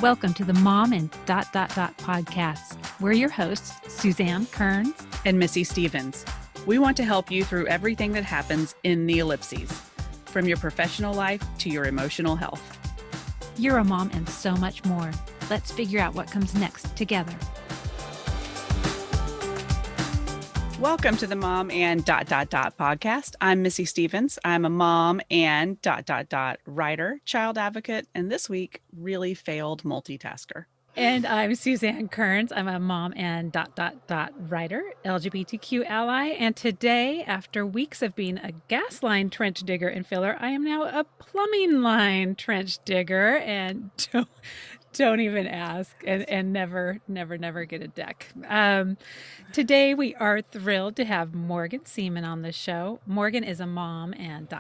Welcome to the Mom and podcast. We're your hosts, Suzanne Kearns and Missy Stevens. We want to help you through everything that happens in the ellipses, from your professional life to your emotional health. You're a mom and so much more. Let's figure out what comes next together. Welcome to the Mom and podcast. I'm Missy Stevens. I'm a mom and writer, child advocate, and this week, really failed multitasker. And I'm Suzanne Kearns. I'm a mom and writer, LGBTQ ally. And today, after weeks of being a gas line trench digger and filler, I am now a plumbing line trench digger. And don't even ask and never get a deck. Today we are thrilled to have Morgan Seaman on the show. Morgan is a mom and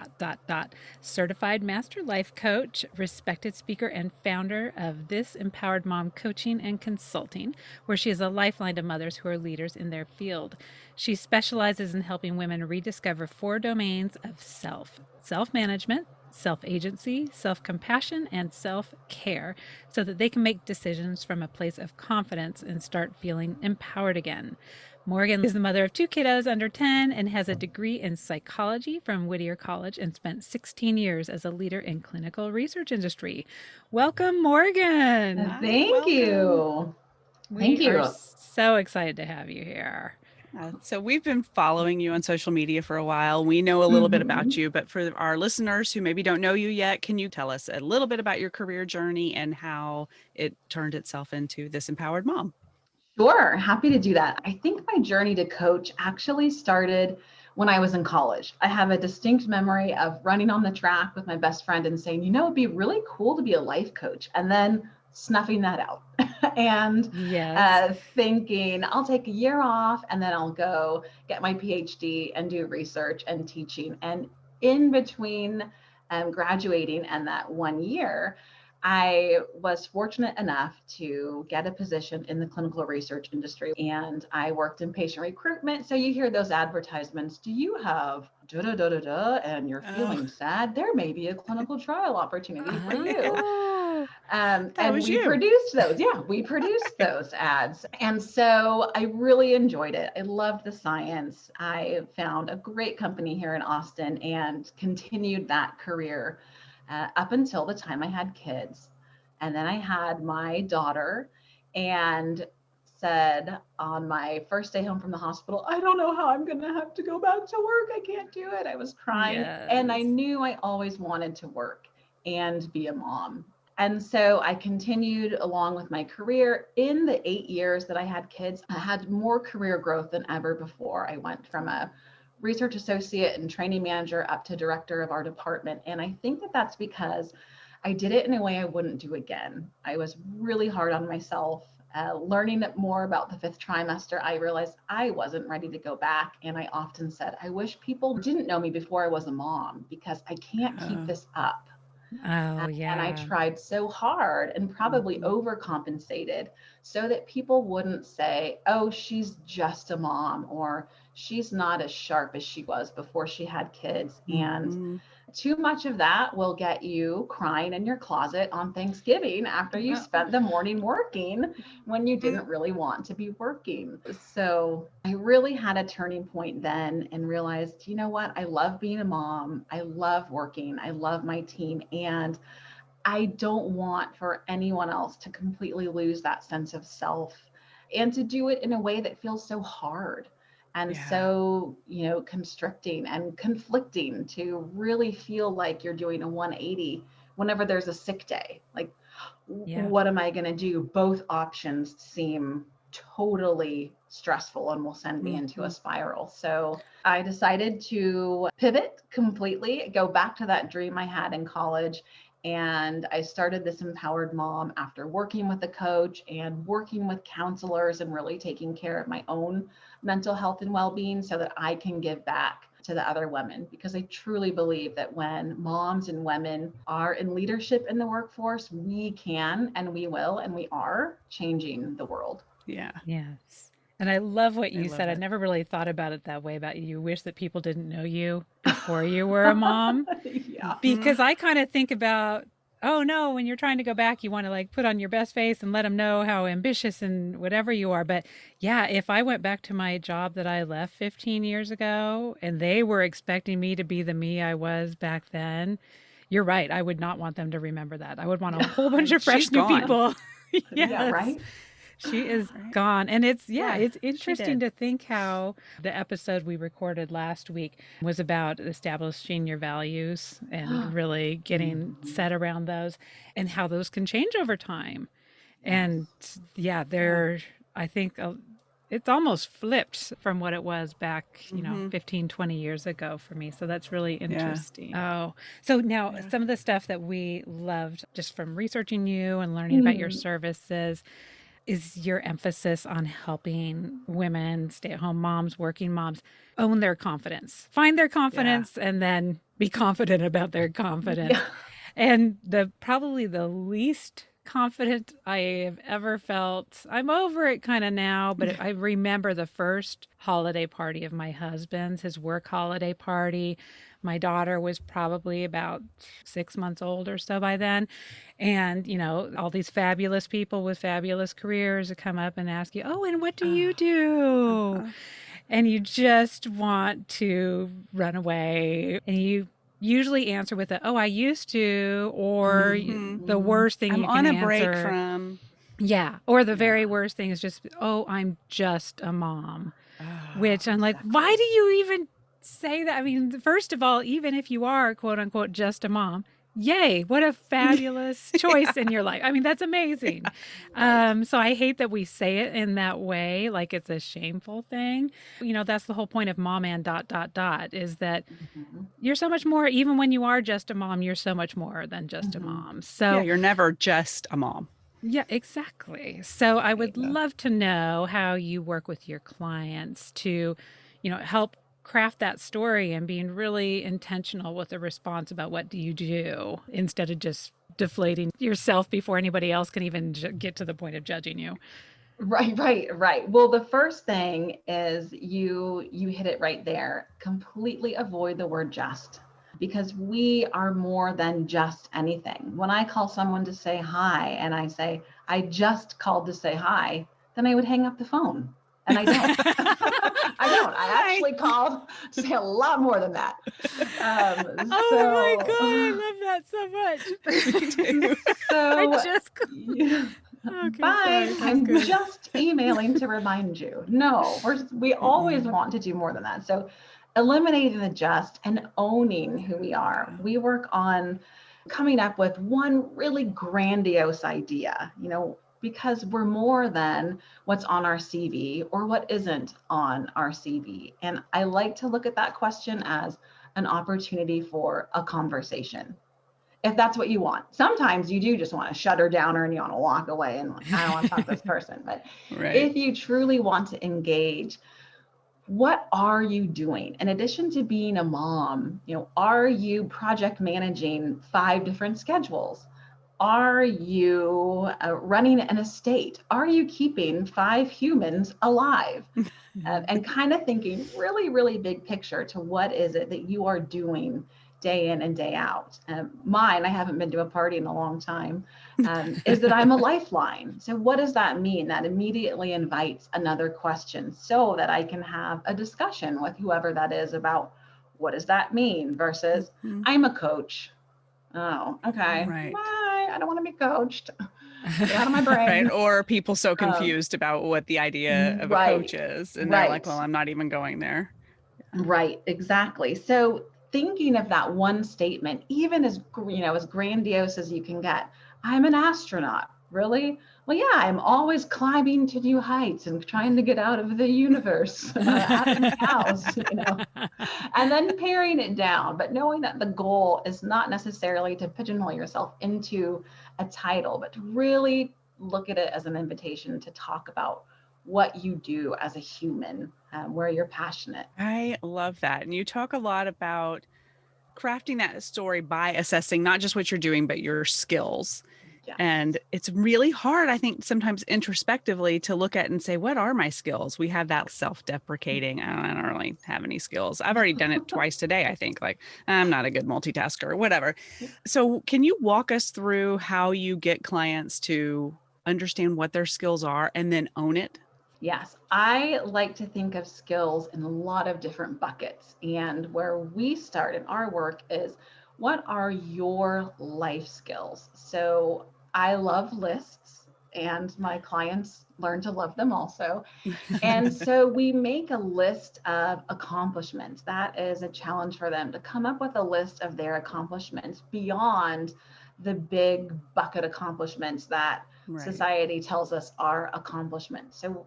certified master life coach, respected speaker, and founder of This Empowered Mom Coaching and Consulting, where she is a lifeline to mothers who are leaders in their field. She specializes in helping women rediscover 4 domains of self-management, self-agency, self-compassion, and self-care so that they can make decisions from a place of confidence and start feeling empowered again. Morgan is the mother of 2 kiddos under 10 and has a degree in psychology from Whittier College and spent 16 years as a leader in clinical research industry. Welcome, Morgan. Thank you. We are so excited to have you here. So we've been following you on social media for a while. We know a little bit about you, but for our listeners who maybe don't know you yet, can you tell us a little bit about your career journey and how it turned itself into This Empowered Mom? Sure. Happy to do that. I think my journey to coach actually started when I was in college. I have a distinct memory of running on the track with my best friend and saying, it'd be really cool to be a life coach. And then snuffing that out and thinking I'll take a year off and then I'll go get my PhD and do research and teaching. And in between graduating and that 1 year, I was fortunate enough to get a position in the clinical research industry, and I worked in patient recruitment. So you hear those advertisements, do you have and you're feeling sad? There may be a clinical trial opportunity for you. And we produced those. Yeah, we produced those ads. And so I really enjoyed it. I loved the science. I found a great company here in Austin and continued that career up until the time I had kids. And then I had my daughter and said on my first day home from the hospital, I don't know how I'm going to have to go back to work. I can't do it. I was crying. Yes. And I knew I always wanted to work and be a mom. And so I continued along with my career. In the 8 years that I had kids, I had more career growth than ever before. I went from a research associate and training manager up to director of our department. And I think that that's because I did it in a way I wouldn't do again. I was really hard on myself. Learning more about the 5th trimester, I realized I wasn't ready to go back. And I often said, I wish people didn't know me before I was a mom because I can't keep this up. And I tried so hard and probably overcompensated so that people wouldn't say, oh, she's just a mom, or she's not as sharp as she was before she had kids. And too much of that will get you crying in your closet on Thanksgiving after you spent the morning working when you didn't really want to be working. So I really had a turning point then and realized, you know what? I love being a mom. I love working. I love my team. And I don't want for anyone else to completely lose that sense of self and to do it in a way that feels so hard. And so, constricting and conflicting to really feel like you're doing a 180 whenever there's a sick day. Like, what am I going to do? Both options seem totally stressful and will send me into a spiral. So I decided to pivot completely, go back to that dream I had in college. And I started This Empowered Mom after working with a coach and working with counselors and really taking care of my own mental health and well-being so that I can give back to the other women, because I truly believe that when moms and women are in leadership in the workforce, we can and we will and we are changing the world. Yeah. Yes. And I love what you said. I never really thought about it that way, about you wish that people didn't know you before you were a mom. Yeah. Because I kind of think about oh no, when you're trying to go back, you want to like put on your best face and let them know how ambitious and whatever you are. But yeah, if I went back to my job that I left 15 years ago and they were expecting me to be the me I was back then, you're right. I would not want them to remember that. I would want a whole bunch of She's fresh new gone. people. Yeah, Yes. right. She is Right. gone. And it's, yeah, Yeah, it's she interesting did. to think how the episode we recorded last week was about establishing your values and really getting Mhm. set around those and how those can change over time. And Yes. yeah, Yeah. I think it's almost flipped from what it was back, Mm-hmm. 15, 20 years ago for me. So that's really Yeah. interesting. Oh, so now Yeah. some of the stuff that we loved just from researching you and learning about your Mm. services is your emphasis on helping women, stay at home moms, working moms own their confidence, find their Yeah. confidence, and then be confident about their confidence. Yeah. And the probably the least confident I have ever felt, I'm over it kind of now, but I remember the first holiday party of my husband's, his work holiday party. My daughter was probably about 6 months old or so by then. And, all these fabulous people with fabulous careers come up and ask you, oh, and what do you do? Uh-huh. And you just want to run away. And you usually answer with a, oh, I used to, or Mm-hmm. the worst thing I'm you can on a break answer. from. Yeah. Or the Yeah. very worst thing is just, oh, I'm just a mom, Oh, which I'm like, why Exactly. do you even say that? I mean, first of all, even if you are quote unquote just a mom, yay, what a fabulous choice in your life. I mean, that's amazing. Right. So I hate that we say it in that way, like it's a shameful thing. That's the whole point of mom and dot dot dot is that Mhm. you're so much more, even when you are just a mom, you're so much more than just a Mhm. mom. Yeah, So you're never just a mom. yeah, exactly. So I Right. would Yeah. love to know how you work with your clients to, help craft that story and being really intentional with the response about what do you do instead of just deflating yourself before anybody else can even get to the point of judging you. Right, right, right. Well, the first thing is you hit it right there. Completely avoid the word just because we are more than just anything. When I call someone to say hi and I say, I just called to say hi, then I would hang up the phone. And I don't. I don't. I Hi. actually called to say a lot more than that. Oh my God, So, I love that so Me too. much. I so just, yeah. okay, Bye. sorry, that was I'm good. just emailing to remind you. No, we always Mm-mm. want to do more than that. So eliminating the just and owning who we are. Yeah. We work on coming up with one really grandiose idea, because we're more than what's on our CV or what isn't on our CV. And I like to look at that question as an opportunity for a conversation if that's what you want. Sometimes you do just want to shut her down or you want to walk away and like, I don't want to talk to this person. But Right. if you truly want to engage, what are you doing? In addition to being a mom, are you project managing 5 different schedules? Are you running an estate? Are you keeping 5 humans alive? And kind of thinking really, really big picture to what is it that you are doing day in and day out. Mine, I haven't been to a party in a long time, is that I'm a lifeline. So, what does that mean? That immediately invites another question so that I can have a discussion with whoever that is about what does that mean versus Mhm. I'm a coach. Oh, okay. Right. Bye. I don't want to be coached. Get out of my Right. brain. Or people so Um, confused about what the idea of a coach right, is. And they're like, right. well, I'm not even going there. Right, exactly. So thinking of that one statement, even as grandiose as you can get, I'm an astronaut. Really? Well, yeah, I'm always climbing to new heights and trying to get out of the universe, Adam's house, and then paring it down, but knowing that the goal is not necessarily to pigeonhole yourself into a title, but to really look at it as an invitation to talk about what you do as a human, where you're passionate. I love that. And you talk a lot about crafting that story by assessing not just what you're doing, but your skills. And it's really hard, I think, sometimes introspectively to look at and say, what are my skills? We have that self-deprecating, I don't really have any skills. I've already done it twice today, I think, like, I'm not a good multitasker or whatever. So can you walk us through how you get clients to understand what their skills are and then own it? Yes, I like to think of skills in a lot of different buckets. And where we start in our work is, what are your life skills? So I love lists, and my clients learn to love them also. And so we make a list of accomplishments. That is a challenge for them to come up with a list of their accomplishments beyond the big bucket accomplishments that Right. society tells us are accomplishments. So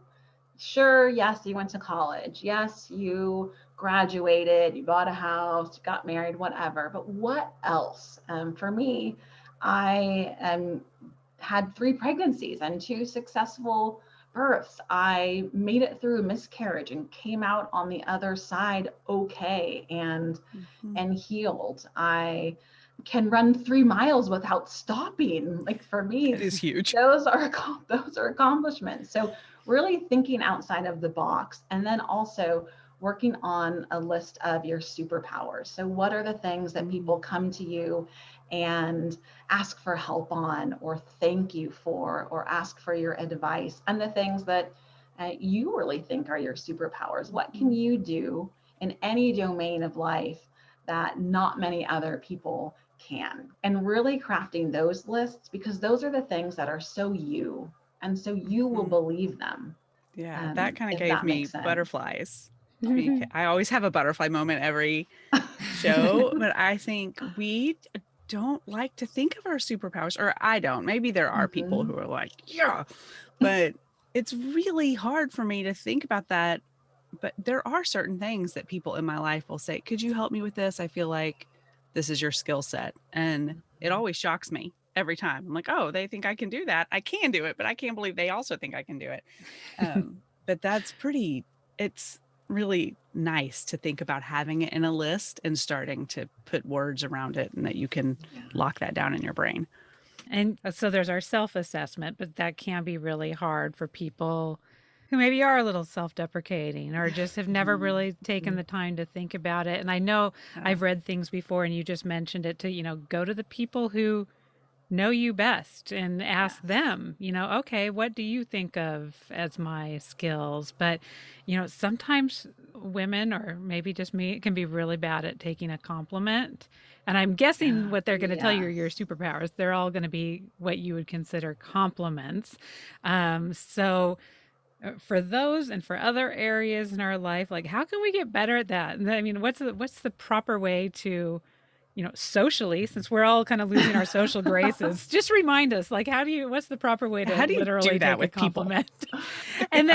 sure, yes, you went to college. Yes, you graduated, you bought a house, got married, whatever. But what else? For me, I had 3 pregnancies and 2 successful births. I made it through a miscarriage and came out on the other side okay and healed. I can run 3 miles without stopping. Like, for me, It is huge. those are accomplishments. So really thinking outside of the box, and then also working on a list of your superpowers. So what are the things that people come to you and ask for help on, or thank you for, or ask for your advice, and the things that you really think are your superpowers? What can you do in any domain of life that not many other people can? And really crafting those lists, because those are the things that are so you, and so you will believe them. Yeah, that kind of If gave that me makes sense. butterflies. I always have a butterfly moment every show, but I think we don't like to think of our superpowers, or I don't. Maybe there are people who are like, yeah, but it's really hard for me to think about that. But there are certain things that people in my life will say, could you help me with this? I feel like this is your skill set. And it always shocks me every time. I'm like, oh, they think I can do that. I can do it, but I can't believe they also think I can do it. But it's really nice to think about having it in a list and starting to put words around it, and that you can lock that down in your brain. And so there's our self assessment, but that can be really hard for people who maybe are a little self deprecating or just have never really taken the time to think about it. And I know I've read things before, and you just mentioned it, to, go to the people who know you best and ask them, okay, what do you think of as my skills? But, sometimes women, or maybe just me, can be really bad at taking a compliment. And I'm guessing what they're going to tell you are your superpowers. They're all going to be what you would consider compliments. So for those and for other areas in our life, like, how can we get better at that? I mean, what's the proper way to, socially, since we're all kind of losing our social graces, just remind us, like, what's the proper way to How do you literally do that take a with people? compliment? and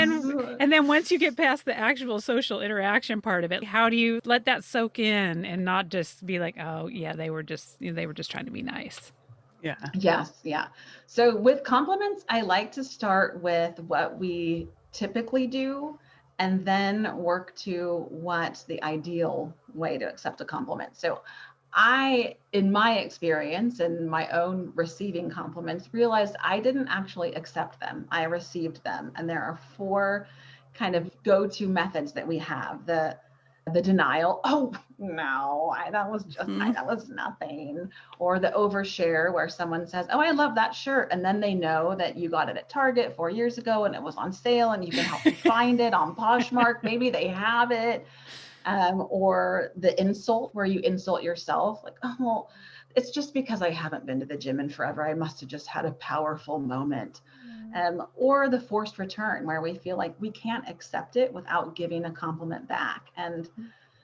then once you get past the actual social interaction part of it, how do you let that soak in and not just be like, oh yeah, they were just trying to be nice? Yeah. Yes, yeah. So with compliments, I like to start with what we typically do, and then work to what the ideal way to accept a compliment. So in my experience and my own receiving compliments, realized I didn't actually accept them. I received them. And there are 4 kind of go-to methods that we have. The denial, oh no, that was nothing. Or the overshare, where someone says, oh, I love that shirt, and then they know that you got it at Target 4 years ago and it was on sale and you can help them find it on Poshmark. Maybe they have it. Or the insult, where you insult yourself, like, oh, well, it's just because I haven't been to the gym in forever. I must have just had a powerful moment. Or the forced return, where we feel like we can't accept it without giving a compliment back. And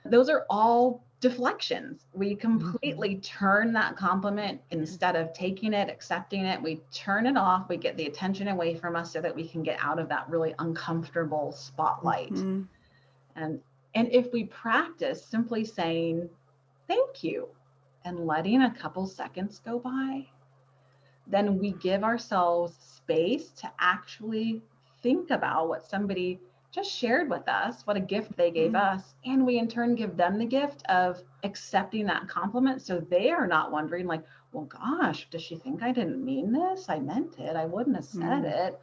those are all deflections. We completely turn that compliment, instead of taking it, accepting it, we turn it off. We get the attention away from us so that we can get out of that really uncomfortable spotlight. And if we practice simply saying thank you and letting a couple seconds go by, then we give ourselves space to actually think about what somebody just shared with us what a gift they gave us. And we in turn give them the gift of accepting that compliment. So they are not wondering like, well, gosh, does she think I didn't mean this? I meant it. I wouldn't have said it.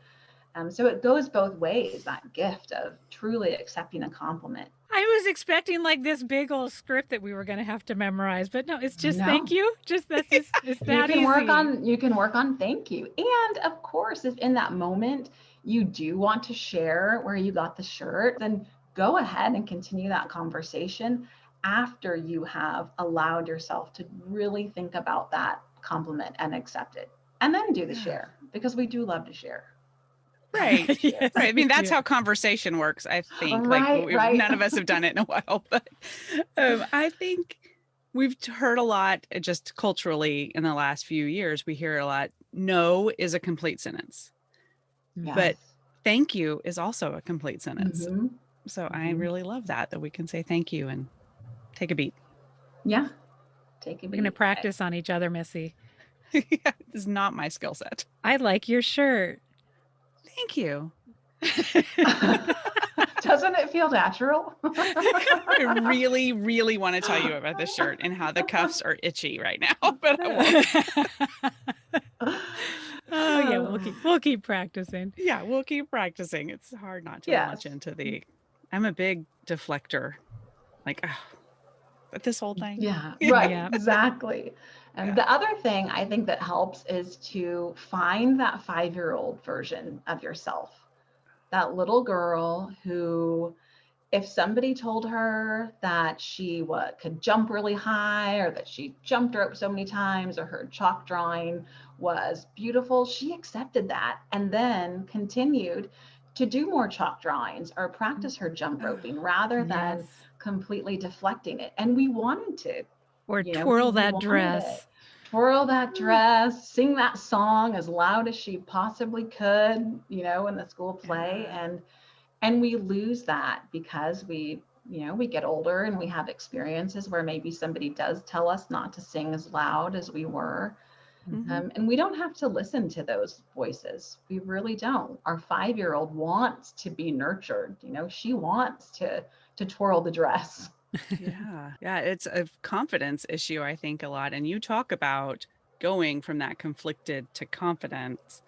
So it goes both ways, that gift of truly accepting a compliment. I was expecting like this big old script that we were going to have to memorize, but no, it's just thank No. you. Just that's just, it's You that can easy. work on thank you. And of course, if in that moment you do want to share where you got the shirt, then go ahead and continue that conversation after you have allowed yourself to really think about that compliment and accept it. And then do the share, because we do love to share. Right. Yes, Right. I mean, that's yeah. how conversation works, I think. Right, right. None of us have done it in a while, but I think we've heard a lot just culturally in the last few years. We hear a lot, no is a complete sentence, Yes. but thank you is also a complete sentence. Mm-hmm. So I really love that we can say thank you and take a beat. Yeah. Take a We're beat. going to practice on each other, Missy. Yeah, this is not my skill set. I like your shirt. Thank you. Doesn't it feel natural? I really, really want to tell you about this shirt and how the cuffs are itchy right now, but I won't. Oh yeah, we'll keep practicing. Yeah, we'll keep practicing. It's hard not to launch into I'm a big deflector. Like, but this whole thing. Yeah, right. Yeah. Exactly. And the other thing I think that helps is to find that 5-year-old version of yourself. That little girl who, if somebody told her that she could jump really high, or that she jumped rope so many times, or her chalk drawing was beautiful, she accepted that and then continued to do more chalk drawings or practice her jump roping rather than completely deflecting it. And we wanted to. Or twirl that dress. Twirl that dress, sing that song as loud as she possibly could, in the school play. And we lose that because we get older and we have experiences where maybe somebody does tell us not to sing as loud as we were. And we don't have to listen to those voices. We really don't. Our 5-year-old wants to be nurtured. She wants to twirl the dress. Yeah. It's a confidence issue, I think, a lot. And you talk about going from that conflicted to confidence.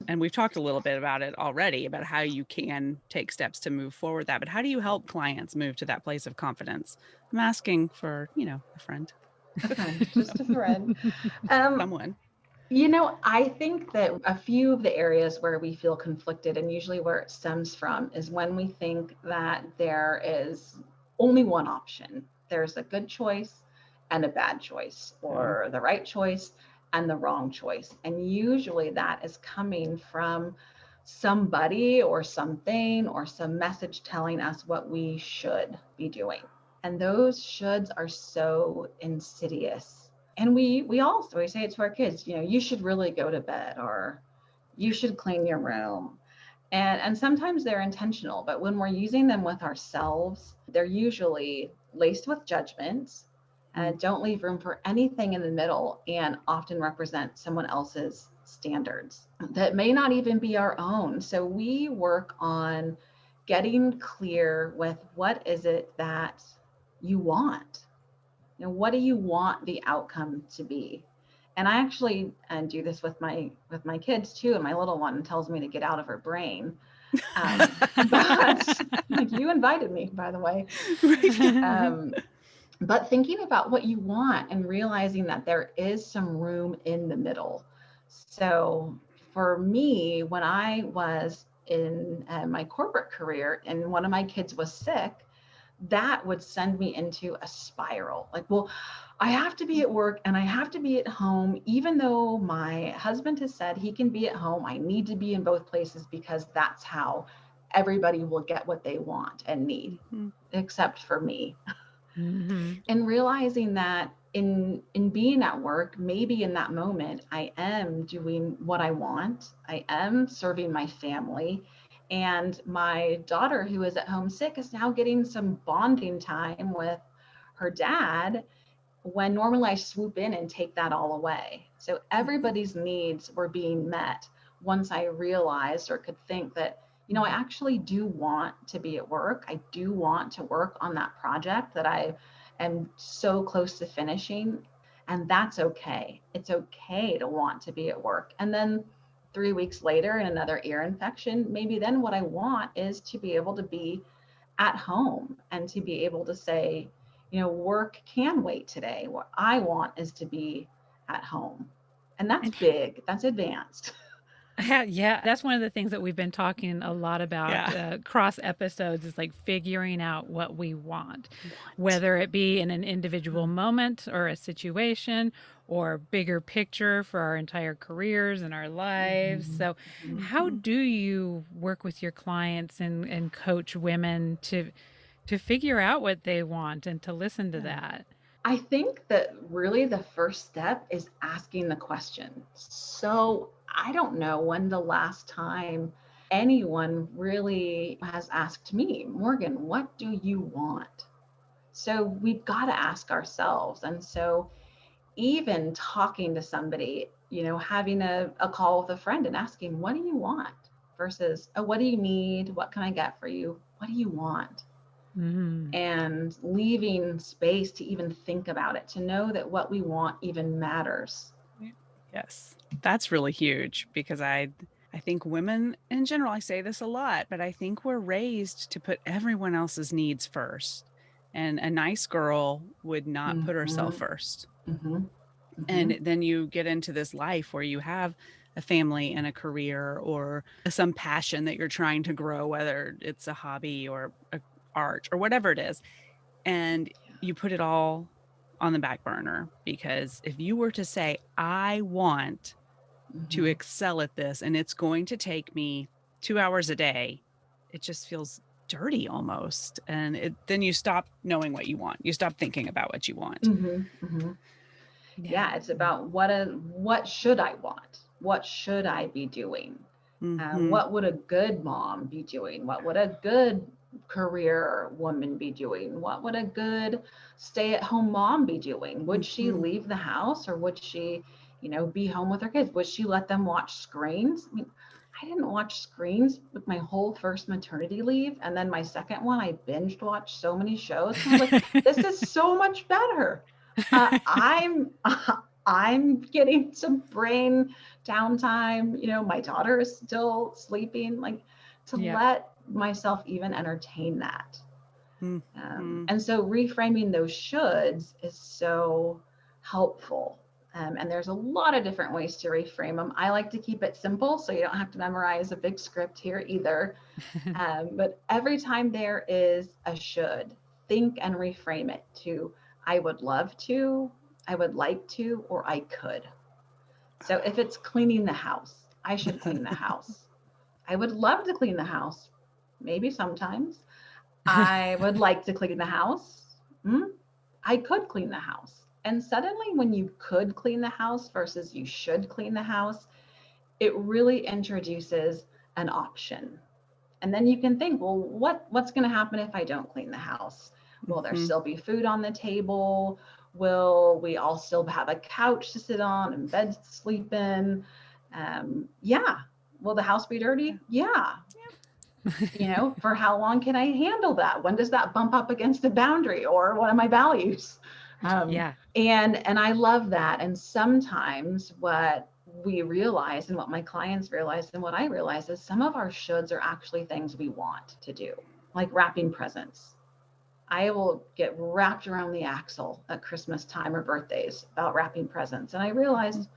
And we've talked a little bit about it already, about how you can take steps to move forward that. But how do you help clients move to that place of confidence? I'm asking for, a friend. A friend, just a friend. Someone. I think that a few of the areas where we feel conflicted, and usually where it stems from, is when we think that there is only one option. There's a good choice and a bad choice, or the right choice and the wrong choice. And usually that is coming from somebody or something or some message telling us what we should be doing. And those shoulds are so insidious. And we say it to our kids, you should really go to bed, or you should clean your room. And sometimes they're intentional, but when we're using them with ourselves, they're usually laced with judgments and don't leave room for anything in the middle, and often represent someone else's standards that may not even be our own. So we work on getting clear with what is it that you want. What do you want the outcome to be? And I actually do this with my kids too. And my little one tells me to get out of her brain. But like, you invited me, by the way. But thinking about what you want and realizing that there is some room in the middle. So for me, when I was in my corporate career and one of my kids was sick, that would send me into a spiral. Like, well, I have to be at work and I have to be at home, even though my husband has said he can be at home. I need to be in both places because that's how everybody will get what they want and need, except for me. And realizing that in being at work, maybe in that moment, I am doing what I want. I am serving my family. And my daughter, who is at home sick, is now getting some bonding time with her dad, when normally I swoop in and take that all away. So everybody's needs were being met once I realized, or could think that, I actually do want to be at work. I do want to work on that project that I am so close to finishing. And that's okay. It's okay to want to be at work. And then 3 weeks later, in another ear infection, maybe then what I want is to be able to be at home and to be able to say, work can wait today. What I want is to be at home. And that's And big, that's advanced. yeah, that's one of the things that we've been talking a lot about Yeah. cross episodes is like figuring out what we want, What? whether it be in an individual moment or a situation or bigger picture for our entire careers and our lives. Mhm, So, mhm. how do you work with your clients and coach women to figure out what they want and to listen to Yeah. that? I think that really the first step is asking the question. So I don't know when the last time anyone really has asked me, Morgan, what do you want? So we've got to ask ourselves. And so even talking to somebody, having a call with a friend and asking, what do you want? Versus, oh, what do you need? What can I get for you? What do you want? Mm. And leaving space to even think about it, to know that what we want even matters. Yes. That's really huge because I think women in general, I say this a lot, but I think we're raised to put everyone else's needs first. And a nice girl would not put herself Mm-hmm, first. mm-hmm, mm-hmm. And then you get into this life where you have a family and a career or some passion that you're trying to grow, whether it's a hobby or a art or whatever it is. And you put it all on the back burner because if you were to say, I want to Mm-hmm. excel at this and it's going to take me 2 hours a day, it just feels dirty almost. And then you stop knowing what you want. You stop thinking about what you want. Mm-hmm. Mm-hmm. Yeah. Yeah, it's about what should I want? What should I be doing? Mm-hmm. What would a good mom be doing? What would a good career woman be doing? What would a good stay-at-home mom be doing? Would she Mm-hmm. leave the house, or would she, be home with her kids? Would she let them watch screens? I mean, I didn't watch screens with my whole first maternity leave. And then my second one, I binged watched so many shows. And I was like, this is so much better. I'm I'm getting some brain downtime. My daughter is still sleeping. Like, to Yeah. let myself even entertain that. Mm-hmm. And so reframing those shoulds is so helpful. And there's a lot of different ways to reframe them. I like to keep it simple so you don't have to memorize a big script here either. But every time there is a should, think and reframe it to I would love to, I would like to, or I could. So if it's cleaning the house, I should clean the house. I would love to clean the house, maybe sometimes. I would like to clean the house. I could clean the house. And suddenly, when you could clean the house versus you should clean the house, it really introduces an option. And then you can think, well, what's going to happen if I don't clean the house? Will there Mm-hmm. still be food on the table? Will we all still have a couch to sit on and bed to sleep in? Yeah. Will the house be dirty? Yeah. For how long can I handle that? When does that bump up against a boundary or one of my values? Yeah. And I love that. And sometimes what we realize and what my clients realize and what I realize is some of our shoulds are actually things we want to do, like wrapping presents. I will get wrapped around the axle at Christmas time or birthdays about wrapping presents. And I realized,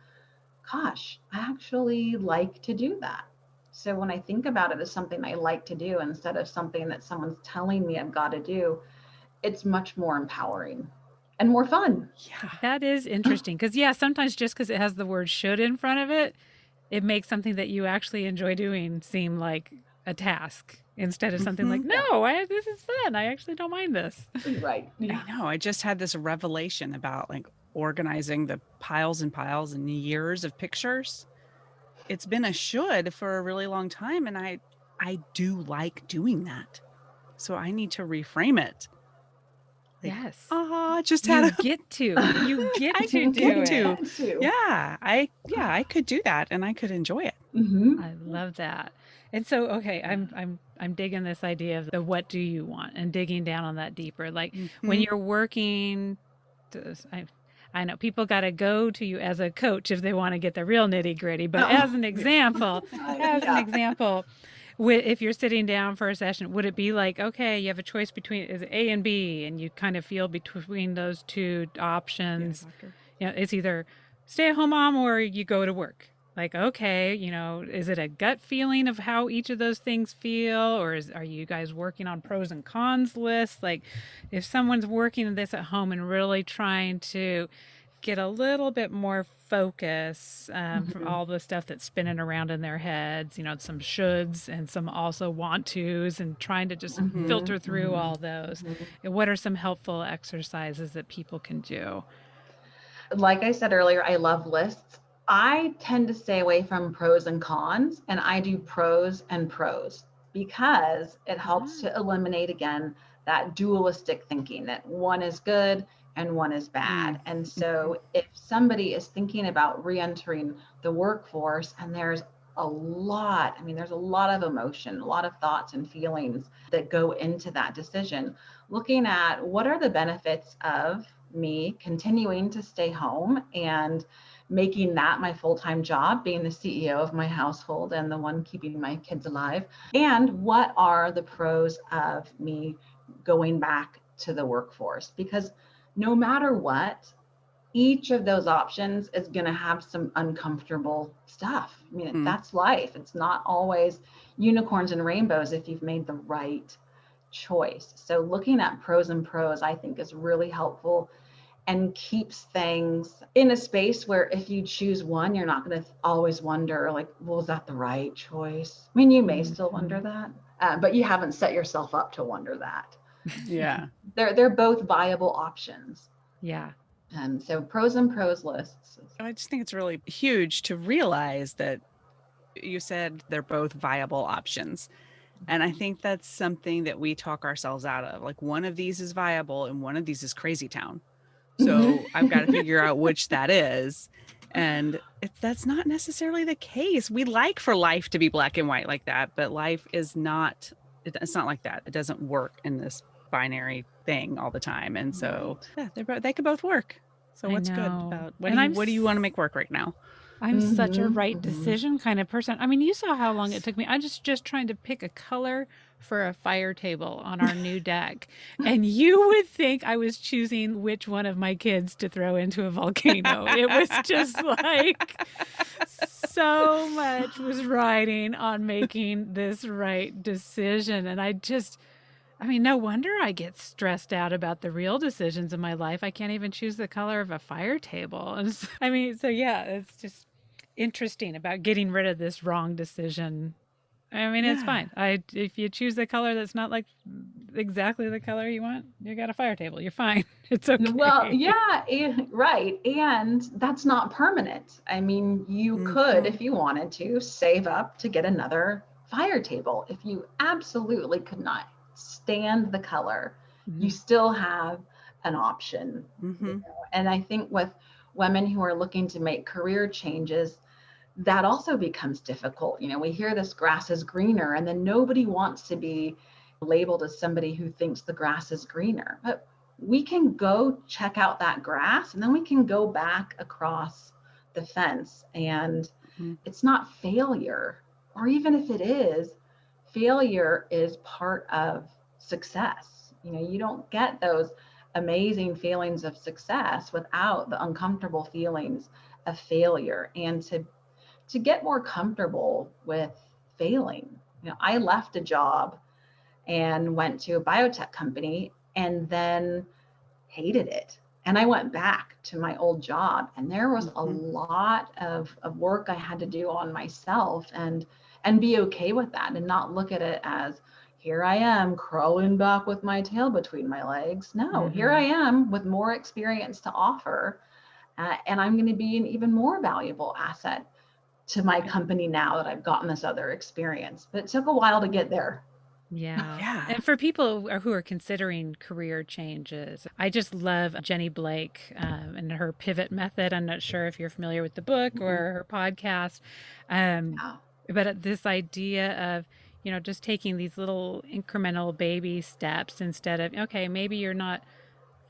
gosh, I actually like to do that. So when I think about it as something I like to do instead of something that someone's telling me I've got to do, it's much more empowering and more fun. Yeah. That is interesting because, yeah, sometimes just because it has the word should in front of it, it makes something that you actually enjoy doing seem like a task instead of something like, Mm-hmm. Yeah, no, this is fun. I actually don't mind this. right. Yeah. I know. I just had this revelation about like organizing the piles and piles and years of pictures. It's been a should for a really long time, and I do like doing that. So I need to reframe it. Like, Yes. just You had a get to. You get I to do get You it. to. get to. Yeah, I could do that and I could enjoy it. Mm-hmm. I love that. And so, okay, I'm digging this idea of the what do you want and digging down on that deeper. Like when Mhm. you're working, I know people got to go to you as a coach if they want to get the real nitty gritty. But Oh, yeah. as an Yeah. example, if you're sitting down for a session, would it be like, okay, you have a choice between is it A and B, and you kind of feel between those two Yeah, options? doctor. You know, it's either stay at home mom or you go to work. Like, okay, you know, is it a gut feeling of how each of those things feel, or are you guys working on pros and cons lists? Like, if someone's working this at home and really trying to get a little bit more focus from Mhm. all the stuff that's spinning around in their heads, you know, some shoulds and some also want tos, and trying to just Mhm. filter Mhm. through Mhm. all those. Mhm. And what are some helpful exercises that people can do? Like I said earlier, I love lists. I tend to stay away from pros and cons, and I do pros and pros because it helps Ah, to eliminate again that dualistic thinking that one is good and one is Mm. bad. And Mhm. so if somebody is thinking about re-entering the workforce and there's a lot of emotion, a lot of thoughts and feelings that go into that decision. Looking at what are the benefits of me continuing to stay home and making that my full-time job, being the CEO of my household and the one keeping my kids alive, and what are the pros of me going back to the workforce, because no matter what, each of those options is going to have some uncomfortable stuff. I mean, Mm. that's life. It's not always unicorns and rainbows if you've made the right choice. So looking at pros and pros, I think, is really helpful and keeps things in a space where if you choose one, you're not going to always wonder, like, well, was that the right choice? I mean, you may still wonder mhm. that, but you haven't set yourself up to wonder that. Yeah. They're both viable options. Yeah. And so pros and pros lists. I just think it's really huge to realize that you said they're both viable options. And I think that's something that we talk ourselves out of. Like one of these is viable and one of these is crazy town. So I've got to figure out which that is. And that's not necessarily the case. We like for life to be black and white like that, but life is not, it's not like that. It doesn't work in this binary thing all the time. And so, Right. yeah, they could both work. So I what's good know. about And what do you want to make work right now? I'm such a Mm-hmm. right Mm-hmm. decision kind of person. I mean, you saw how long it Yes. took me. I just trying to pick a color for a fire table on our new deck. And you would think I was choosing which one of my kids to throw into a volcano. It was just like so much was riding on making this right decision. And I mean, no wonder I get stressed out about the real decisions in my life. I can't even choose the color of a fire table. I mean, so yeah, it's just interesting about getting rid of this wrong decision. I mean, it's Yeah. fine. If you choose the color that's not like exactly the color you want, you got a fire table. You're fine. It's Well, okay. yeah, right. And that's not permanent. I mean, you could, Mhm. if you wanted to, save up to get another fire table. If you absolutely could not stand the color, you Mhm. still have an option. Mhm. And I think with women who are looking to make career changes, that also becomes difficult. We hear this grass is greener, and then nobody wants to be labeled as somebody who thinks the grass is greener. But we can go check out that grass and then we can go back across the fence. And Mhm. it's not failure, or even if it is, failure is part of success. You don't get those amazing feelings of success without the uncomfortable feelings of failure. And to get more comfortable with failing. I left a job and went to a biotech company and then hated it. And I went back to my old job, and there was a Mhm. lot of work I had to do on myself, and be okay with that and not look at it as, here I am crawling back with my tail between my legs. No, here I Mhm. am with more experience to offer, and I'm going to be an even more valuable asset to my company now that I've gotten this other experience. But it took a while to get there. Yeah. Yeah. And for people who are considering career changes, I just love Jenny Blake and her pivot method. I'm not sure if you're familiar with the book or Mhm. her podcast. Um, Yeah. But this idea of, just taking these little incremental baby steps instead of, okay, maybe you're not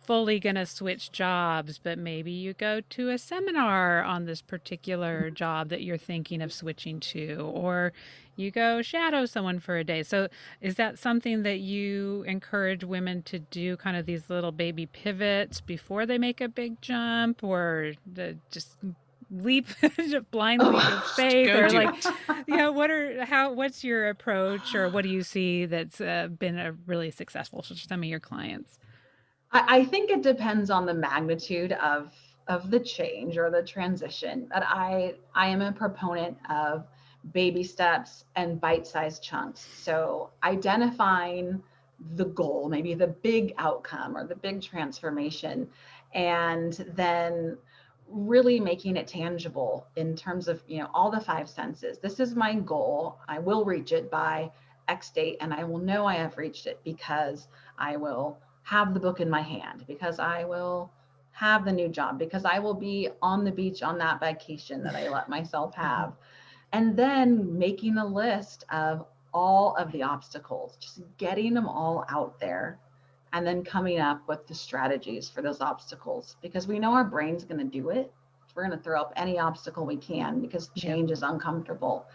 fully going to switch jobs, but maybe you go to a seminar on this particular job that you're thinking of switching to, or you go shadow someone for a day. So, is that something that you encourage women to do, kind of these little baby pivots before they make a big jump, or just leap, blind leap of Oh, Just faith, go or do like, it. what's your approach, or what do you see that's been a really successful for some of your clients? I think it depends on the magnitude of the change or the transition. But I am a proponent of baby steps and bite-sized chunks. So identifying the goal, maybe the big outcome or the big transformation, and then really making it tangible in terms of, all the five senses. This is my goal. I will reach it by X date, and I will know I have reached it because I will have the book in my hand, because I will have the new job, because I will be on the beach on that vacation that I let myself have. And then making a list of all of the obstacles, just getting them all out there, and then coming up with the strategies for those obstacles, because we know our brain's going to do it. We're going to throw up any obstacle we can because Yep. change is uncomfortable.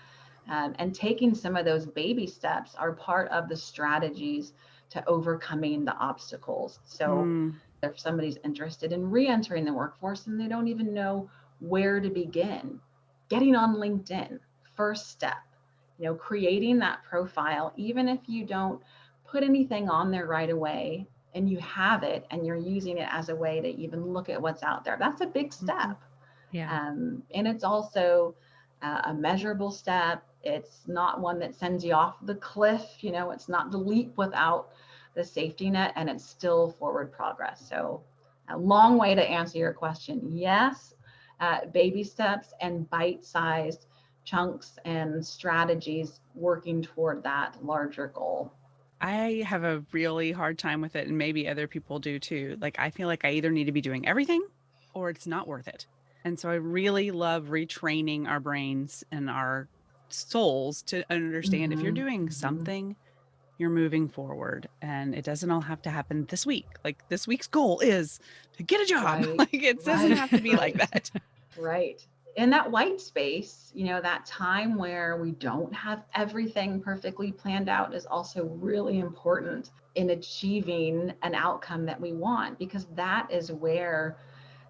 And taking some of those baby steps are part of the strategies to overcoming the obstacles. So Mm, if somebody's interested in re-entering the workforce and they don't even know where to begin, getting on LinkedIn, first step, creating that profile, even if you don't put anything on there right away and you have it and you're using it as a way to even look at what's out there, that's a big mhm. step. Yeah. And it's also a measurable step. It's not one that sends you off the cliff. It's not the leap without the safety net, and it's still forward progress. So, a long way to answer your question. Yes, baby steps and bite sized chunks and strategies working toward that larger goal. I have a really hard time with it, and maybe other people do too. Like, I feel like I either need to be doing everything or it's not worth it. And so I really love retraining our brains and our souls to understand if you're Mm-hmm, doing mm-hmm. something, you're moving forward, and it doesn't all have to happen this week. Like, this week's goal is to get a job. Right, Like, it doesn't right, have to be like right. that. Right. In that white space, that time where we don't have everything perfectly planned out is also really important in achieving an outcome that we want, because that is where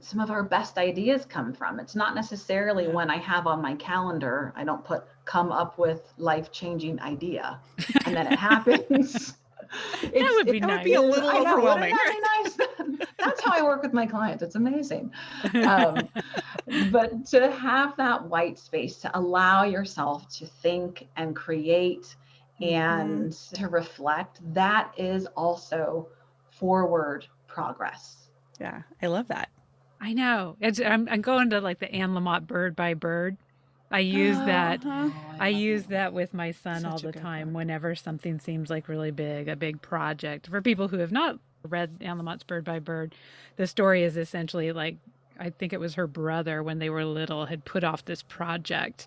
some of our best ideas come from. It's not necessarily Yeah. when I have on my calendar, I don't put come up with life-changing idea and then it happens. That would be That would be a nice. little I know, wouldn't overwhelming. that be nice? That's how I work with my clients. It's amazing. Um, but to have that white space to allow yourself to think and create Hmm. and to reflect, that is also forward progress. Yeah, I love that. I know. I'm going to like the Anne Lamott bird by bird. I use that. Uh-huh. Oh, I I love use it. that with my son all Such a the good time book. whenever something seems like really big, a big project. For people who have not read Anne Lamott's Bird by Bird, the story is essentially like, I think it was her brother when they were little had put off this project,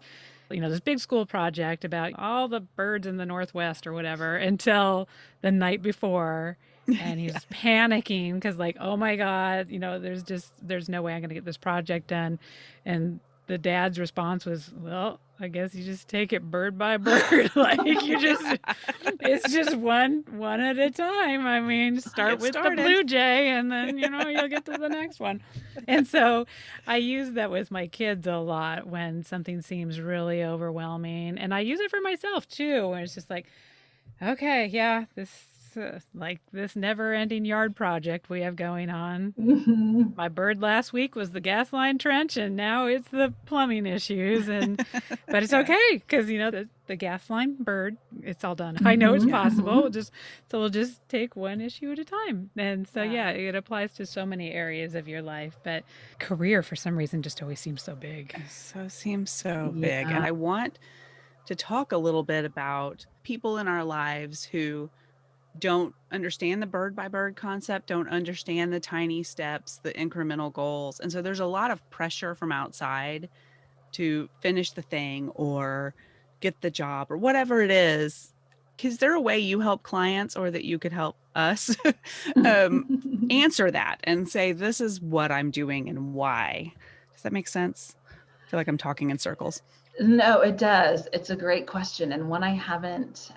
this big school project about all the birds in the Northwest or whatever, until the night before. And Yeah. he's panicking because, like, oh my God, there's no way I'm going to get this project done. And the dad's response was, well, I guess you just take it bird by bird. Like, it's just one at a time. I mean, start Get with the started. blue jay and then, you'll get to the next one. And so I use that with my kids a lot when something seems really overwhelming. And I use it for myself too, where it's just like, okay, yeah, this never-ending yard project we have going on. Mhm. My bird last week was the gas line trench, and now it's the plumbing issues. But it's Yeah. okay because the gas line bird, it's all done. I know it's Mhm. Yeah. possible. Mhm. We'll just take one issue at a time. And so Yeah. yeah, it applies to so many areas of your life. But career, for some reason, just always seems so big. So seems so big. And Yeah. I want to talk a little bit about people in our lives who don't understand the bird by bird concept, don't understand the tiny steps, the incremental goals. And so there's a lot of pressure from outside to finish the thing or get the job or whatever it is, is there a way you help clients or that you could help us answer that and say, this is what I'm doing and why? Does that make sense? I feel like I'm talking in circles. No, it does. It's a great question, and one I haven't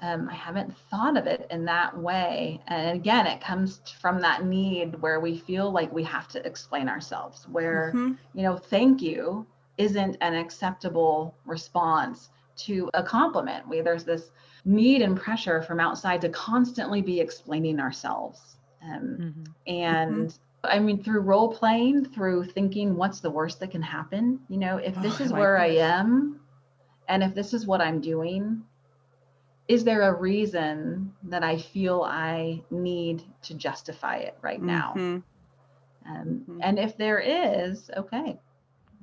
thought of it in that way. And again, it comes from that need where we feel like we have to explain ourselves, where, Mm-hmm. thank you isn't an acceptable response to a compliment. There's this need and pressure from outside to constantly be explaining ourselves. Mhm. And I mean, through role playing, through thinking, what's the worst that can happen? If Oh, this I is like where I this. am, and if this is what I'm doing, is there a reason that I feel I need to justify it right now? Mm-hmm. And if there is, okay.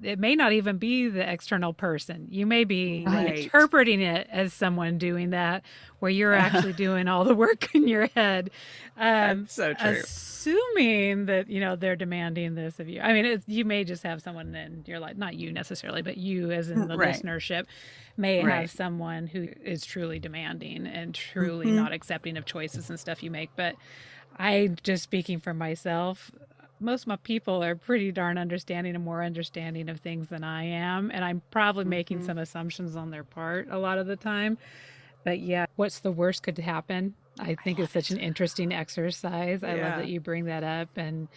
It may not even be the external person. You may be Right. interpreting it as someone doing that, where you're actually doing all the work in your head, That's so true. assuming that they're demanding this of you. I mean, you may just have someone in your life, not you necessarily, but you, as in the Right. listenership, may Right. have someone who is truly demanding and truly Mm-hmm. not accepting of choices and stuff you make. But I, just speaking for myself, most of my people are pretty darn understanding and more understanding of things than I am. And I'm probably making Mm-hmm. some assumptions on their part a lot of the time. But yeah, what's the worst could happen? I think I it's love such it. an interesting exercise. I love Yeah. that you bring that up. And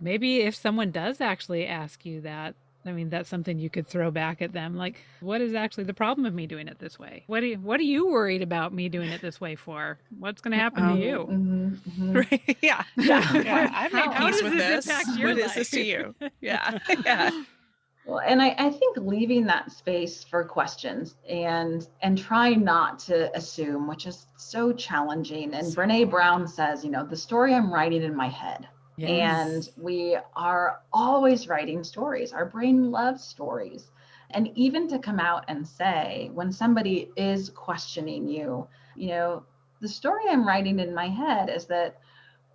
maybe if someone does actually ask you that, I mean, that's something you could throw back at them. Like, what is actually the problem of me doing it this way? What are you worried about me doing it this way for? What's going to happen to Um, you? right. Yeah. Yeah. Yeah. I've made How peace does with this this. impact your What is this to life? you? Yeah. Yeah. Well, and I think leaving that space for questions and try not to assume, which is so challenging. And So Brene hard. Brown says, the story I'm writing in my head. Yes. And we are always writing stories. Our brain loves stories. And even to come out and say, when somebody is questioning you, the story I'm writing in my head is that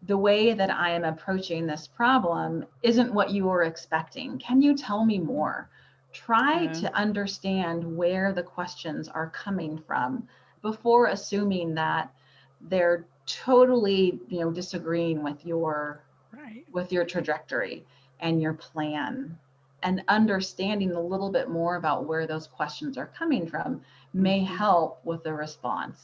the way that I am approaching this problem isn't what you were expecting. Can you tell me more? Try Uh, to understand where the questions are coming from before assuming that they're totally, disagreeing right. with your trajectory and your plan. And understanding a little bit more about where those questions are coming from may Mm-hmm. help with the response.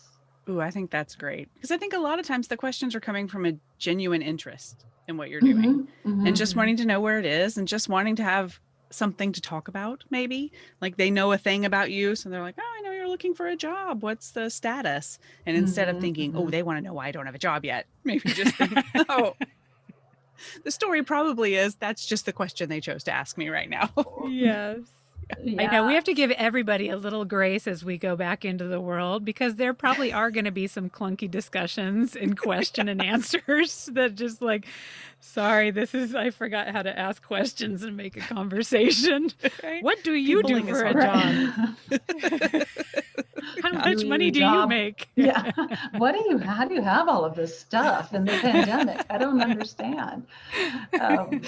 Ooh, I think that's great. Because I think a lot of times the questions are coming from a genuine interest in what you're doing Mm-hmm, mm-hmm. and just Mhm. wanting to know where it is and just wanting to have something to talk about, maybe. Like they know a thing about you. So they're like, oh, I know you're looking for a job. What's the status? And instead of Mm-hmm, thinking, oh, mm-hmm. they want to know why I don't have a job yet, maybe just think, oh, the story probably is that's just the question they chose to ask me right now. Yes. I know we Yeah. have to give everybody a little grace as we go back into the world because there probably are going to be some clunky discussions and question and answers that just like, sorry, I forgot how to ask questions and make a conversation. Right? What do you do Peopling is for a hard. job? Right. How Yeah. much money Your do you job. make? Yeah. How do you have all of this stuff in the pandemic? I don't understand. Um,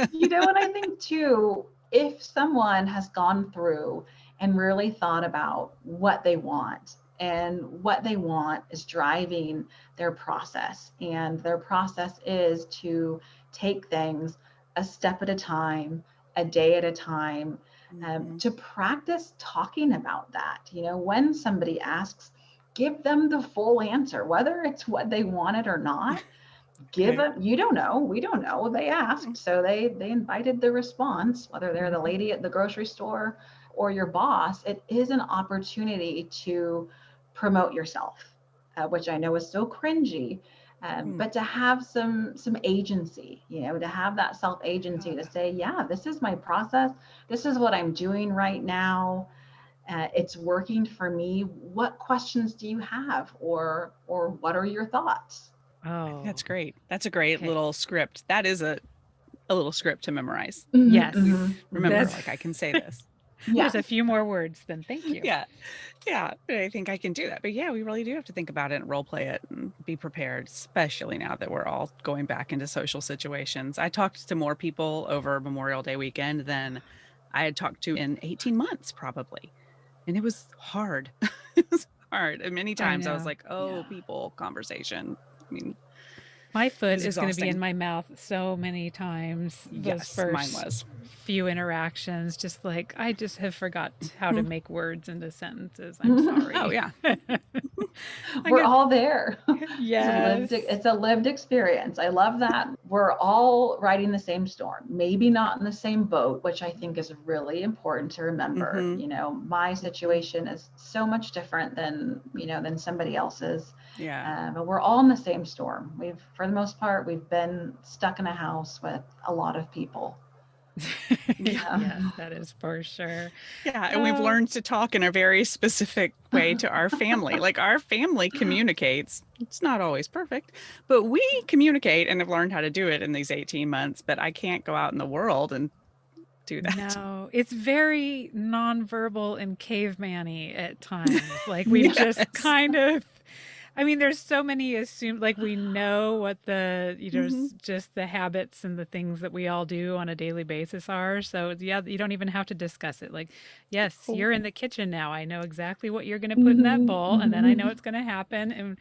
and I think too, if someone has gone through and really thought about what they want, and what they want is driving their process, and their process is to take things a step at a time, a day at a time, Mhm. to practice talking about that. When somebody asks, give them the full answer, whether it's what they wanted or not. Give Right. them, you don't know, we don't know, they asked, so they invited the response, whether they're the Mhm. lady at the grocery store or your boss. It is an opportunity to promote yourself, which I know is so cringy, Mm. but to have some agency, to have that self agency to Yeah. say, yeah, this is my process, this is what I'm doing right now, it's working for me. What questions do you have, or what are your thoughts? I think Oh, that's great. That's a great okay. little script. That is a little script to memorize. Mhm, Yes. We mhm, remember, mhm. That's like I can say this. there's a Yes. few more words than thank you. Yeah. Yeah. I think I can do that. But yeah, we really do have to think about it and role play it and be prepared, especially now that we're all going back into social situations. I talked to more people over Memorial Day weekend than I had talked to in 18 months, probably. And it was hard. It was hard. And many I times I was know. like, oh, Yeah. people, conversation. I mean, My it foot was is going to be in exhausting. my mouth so many times. Those Yes, mine first was. few interactions, just like I just have forgot how to Mhm. make words into sentences. I'm Oh, sorry. yeah. I'm We're gonna. all there. Yes. It's a lived experience. I love that. We're all riding the same storm, maybe not in the same boat, which I think is really important to remember. Hmm. You know, my situation is so much different than, you know, than somebody else's. Yeah. But we're all in the same storm. For the most part, we've been stuck in a house with a lot of people. Yeah. Yes, that is for sure. Yeah. And we've Oh, learned to talk in a very specific way to our family. Like our family communicates. It's not always perfect, but we communicate and have learned how to do it in these 18 months. But I can't go out in the world and do that. no, it's very nonverbal and caveman-y at times. Like we've just Yes. kind of, I mean, there's so many assumed, like we know what the, Hmm. just the habits and the things that we all do on a daily basis are. So yeah, you don't even have to discuss it. Like, yes, you're in the kitchen now. I know exactly what you're going to put in that bowl, and then I know it's going to happen. And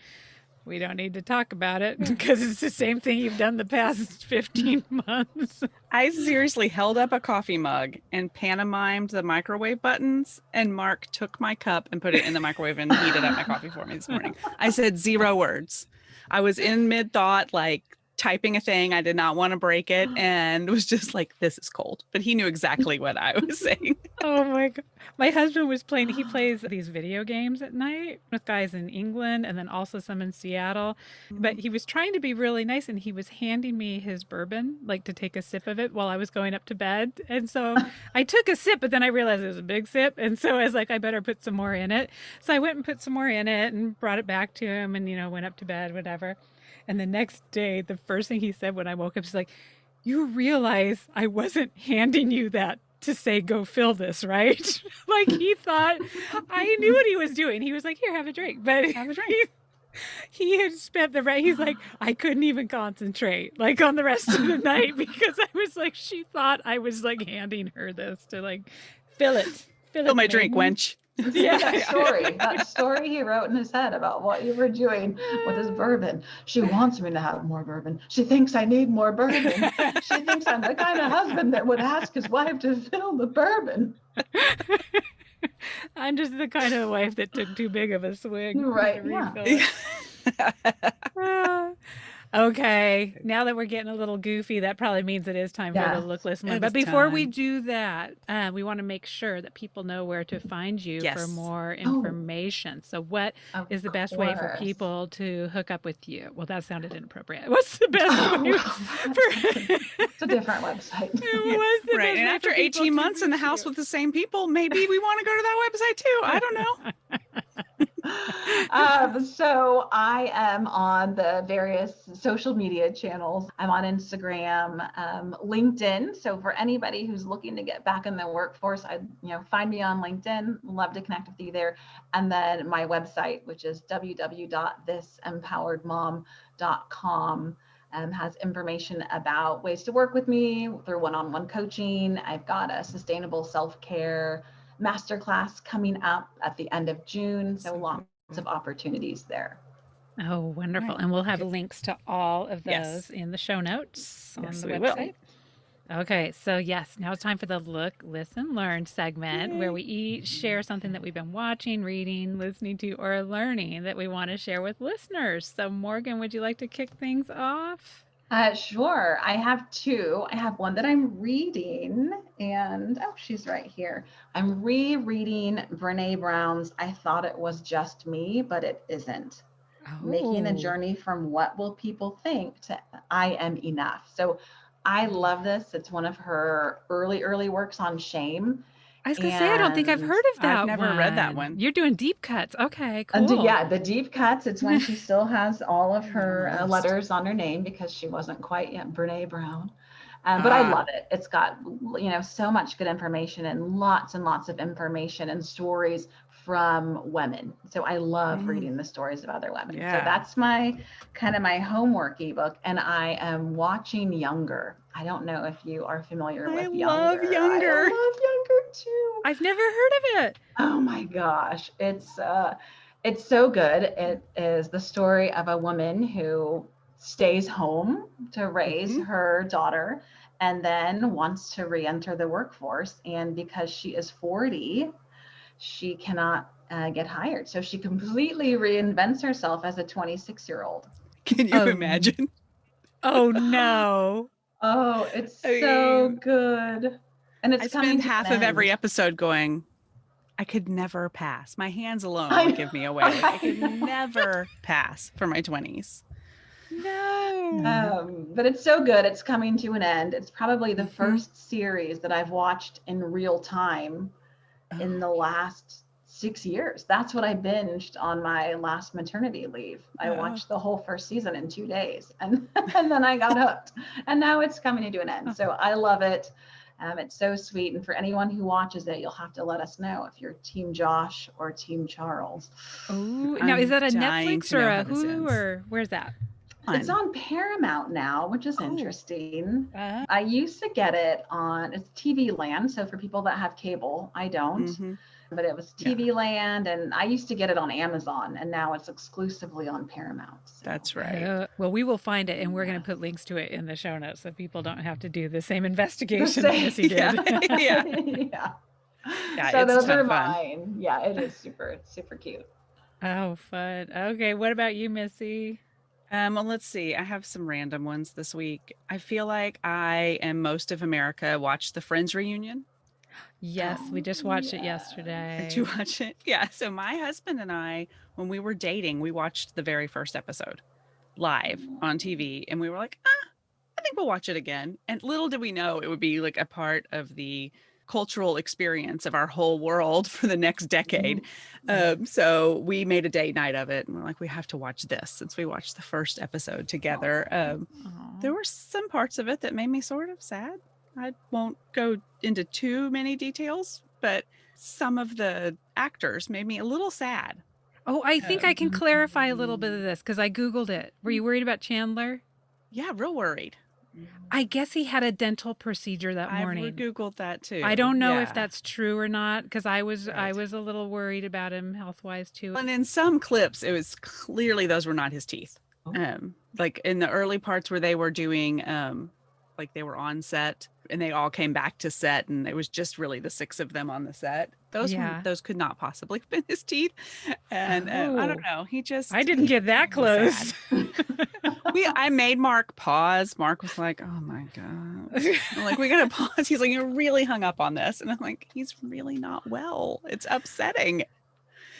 we don't need to talk about it Yeah. because it's the same thing you've done the past 15 months. I seriously held up a coffee mug and pantomimed the microwave buttons, and Mark took my cup and put it in the microwave and heated up my coffee for me this morning. I said 0 words. I was in mid thought, like typing a thing. I did not want to break it and was just like, this is cold. But he knew exactly what I was saying. Oh my God. My husband was playing, he plays these video games at night with guys in England and then also some in Seattle. But he was trying to be really nice and he was handing me his bourbon, like to take a sip of it while I was going up to bed. And so I took a sip, but then I realized it was a big sip. And so I was like, I better put some more in it. So I went and put some more in it and brought it back to him and, went up to bed, whatever. And the next day, the first thing he said when I woke up, he's like, you realize I wasn't handing you that to say go fill this, right? Like he thought I knew what he was doing. He was like, here, have a drink. But Have a drink. he had spent the right, he's like, I couldn't even concentrate like on the rest of the night because I was like, she thought I was like handing her this to like fill it. Fill my drink, wench. Yeah. That story he wrote in his head about what you were doing with his bourbon. She wants me to have more bourbon. She thinks I need more bourbon. She thinks I'm the kind of husband that would ask his wife to fill the bourbon. I'm just the kind of wife that took too big of a swig. Right, To yeah. refill it. Ah. Okay, now that we're getting a little goofy, that probably means it is time for the Yes, look, listen, learn. it But is before we time. do that, we want to make sure that people know where to find you for Yes. more Oh, information. So, what of is the best way for course. people to hook up with you? Well, that sounded inappropriate. What's the best way for? It's a different website. What's the Right. best And way after for people 18 to months in the reach house you? with the same people, maybe we want to go to that website too. I don't know. So I am on the various social media channels. I'm on Instagram, LinkedIn. So for anybody who's looking to get back in the workforce, find me on LinkedIn. Love to connect with you there. And then my website, which is www.thisempoweredmom.com. Has information about ways to work with me through one-on-one coaching. I've got a sustainable self-care masterclass coming up at the end of June. So lots of opportunities there. Oh, wonderful. Right. And we'll have Yes. links to all of those Yes. in the show notes on Yes, the we website. will. Okay, so yes, now it's time for the look, listen, learn segment where Yay. we each share something that we've been watching, reading, listening to, or learning that we want to share with listeners. So, Morgan, would you like to kick things off? Sure. I have two. I have one that I'm reading, and she's right here. I'm rereading Brene Brown's I Thought It Was Just Me, but It Isn't. Making a Oh, journey from what will people think to I am enough. So I love this. It's one of her early works on shame. I was going to say, I don't think I've And heard of that I've never read that one. You're doing deep cuts. Okay, And cool. yeah, the deep cuts, it's when she still has all of On her the list. letters on her name because she wasn't quite yet Brene Brown. But I love it. It's got, so much good information and lots of information and stories from women. So I love reading the stories of other women. Yeah. So that's my homework ebook. And I am watching Younger. I don't know if you are familiar with Younger. love Younger. I love Younger too. I've never heard of it. Oh my gosh. It's so good. It is the story of a woman who stays home to raise Mhm. her daughter and then wants to re-enter the workforce. And because she is 40, she cannot get hired. So she completely reinvents herself as a 26-year-old. Can you Oh, imagine? oh no. Oh, it's I so mean, good. And I it's coming spend to an half of every end. episode going, I could never pass. My hands alone would I, give me away. Like I I could know. never pass for my 20s. No. But it's so good. It's coming to an end. It's probably the Hmm. first series that I've watched in real time in Oh, the last 6 years. That's what I binged on my last maternity leave. I oh. watched the whole first season in 2 days, and and then I got hooked. And now it's coming to an end. So I love it. It's so sweet. And for anyone who watches it, you'll have to let us know if you're Team Josh or Team Charles. Oh, now is I'm that a dying Netflix to or know a how this Hulu ends. or where's that? It's On. on Paramount now, which is Oh. interesting. Uh, I used to get it on it's TV Land, so for people that have cable, I don't. Hmm. But it was Yeah, TV Land, and I used to get it on Amazon, and now it's exclusively on Paramount. So that's right. well, we will find it and we're going to yes, put links to it in the show notes so people don't have to do the same the investigation that same. Missy Yeah. did. Yeah. Yeah. Yeah. So It's a those ton are of fun. mine. Yeah, it is super cute. Oh, fun. Okay, what about you, Missy? Well, let's see. I have some random ones this week. I feel like I and most of America watched the Friends reunion. Yes, we Oh just watched it yes. Did you yesterday. watch it? Yeah. So my husband and I, when we were dating, we watched the very first episode live on TV, and we were like, I think we'll watch it again. And little did we know it would be like a part of the cultural experience of our whole world for the next decade. So we made a date night of it, and we're like, we have to watch this since we watched the first episode together. Oh. There were some parts of it that made me sort of sad. I won't go into too many details, but some of the actors made me a little sad. Oh, I think I Um, can clarify a little bit of this because I Googled it. Were you worried about Chandler? yeah, real worried. I guess he had a dental procedure that I've morning. Googled that I too. don't know if Yeah, that's true or not because I right. was a little worried about him health wise too. And in some clips, it was clearly those were not his teeth. Oh. Like in the early parts where they were doing, like they were on set and they all came back to set, and it was just really the six of them on the set. Yeah. Those could not possibly have been his teeth. And I don't Oh, know. I He didn't get that made me sad. close. I made Mark pause. Mark was like, "Oh my god." I'm like, we gotta pause. He's like, "You're really hung up on this," and I'm like, "He's really not well. It's upsetting."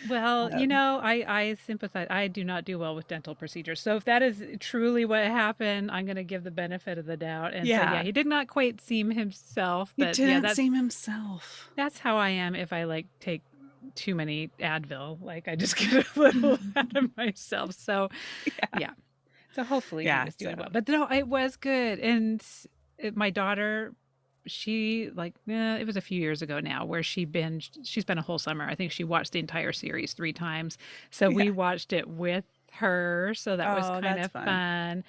Well, Um, I sympathize. I do not do well with dental procedures. So if that is truly what happened, I'm going to give the benefit of the doubt and say, yeah, yeah, he did not quite seem himself, he but yeah, didn't seem himself. that's how I am if I like take too many Advil. Like I just get a little out of myself. So, Yeah, yeah. So hopefully he yeah. was So doing well. But no, it was good. And my daughter, she like it was a few years ago now where she spent a whole summer. I think she watched the entire series 3 times. So we yeah. watched it with her. So that was Oh, kind that's of fun. fun.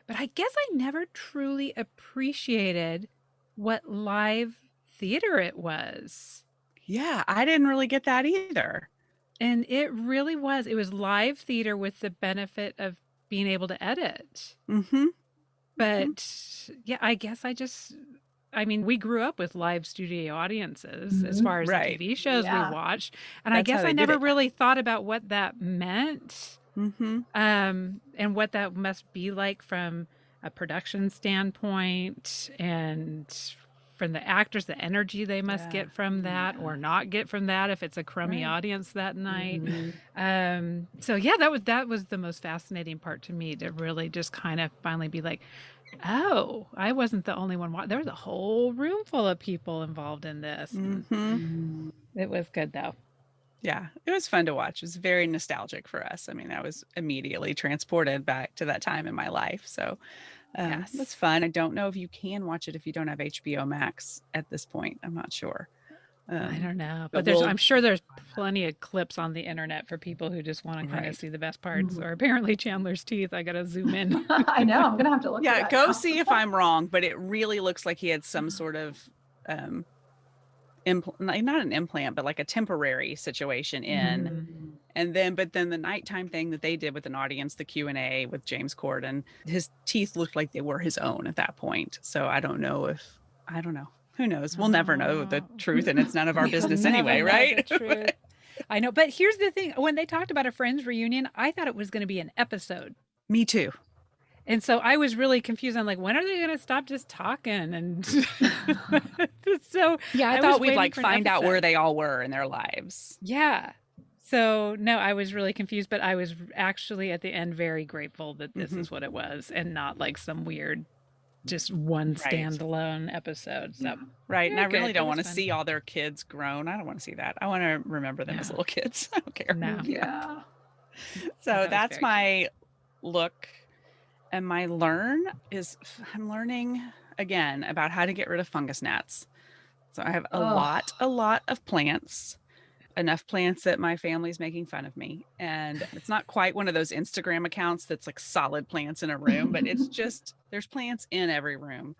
But I guess I never truly appreciated what live theater it was. Yeah, I didn't really get that either. And it really was. It was live theater with the benefit of being able to edit. Mm-hmm. Mm-hmm. But yeah, I mean, we grew up with live studio audiences as Mhm. far as the Right. TV shows we Yeah. watched. And I That's how guess I they did never it. really thought about what that meant, Mm-hmm. and what that must be like from a production standpoint and from the actors, the energy they must Yeah. get from that or not get from that if it's a crummy Right. audience that night. Mhm. So yeah, that was the most fascinating part to me to really just kind of finally be like, oh, I wasn't the only one. There was a whole room full of people involved in this. And Mm-hmm. Mhm. it was good though. Yeah, it was fun to watch. It was very nostalgic for us. I mean, I was immediately transported back to that time in my life. So that's Yes. fun. I don't know if you can watch it if you don't have HBO Max at this point. I'm not sure. I Um, don't know, but but I'm sure there's plenty of clips on the internet for people who just want to kind of right. see the best parts. Mhm. Or apparently Chandler's teeth. I got to zoom in. I know. I'm gonna have to look for Yeah, that go now. see if I'm wrong, but it really looks like he had some sort of um, not an implant, but like a temporary situation in. Mhm. And then, but then the nighttime thing that they did with an audience, the Q&A with James Corden, his teeth looked like they were his own at that point. So I don't know. Who knows? We'll never know the Oh. truth, and it's none of our We'll business never anyway, know right? the truth. I know, but here's the thing. When they talked about a Friends reunion, I thought it was going to be an episode. Me too. And so I was really confused. I'm like, when are they going to stop just talking? And so Yeah, I was thought we'd waiting like for an find out where episode. they all were in their lives. Yeah. So no, I was really confused, but I was actually at the end very grateful that this Mhm. is what it was and not like some weird, just one Right. standalone episode. So Right. And I okay, really it don't was want to fun. see all their kids grown. I don't want to see that. I want to remember them as No. little kids. I don't care. No. Yeah. So That was that's very my look. And my learn is I'm learning again about how to get rid of fungus gnats. So I have a lot of plants, enough plants that my family's making fun of me. And it's not quite one of those Instagram accounts that's like solid plants in a room, but it's just there's plants in every room.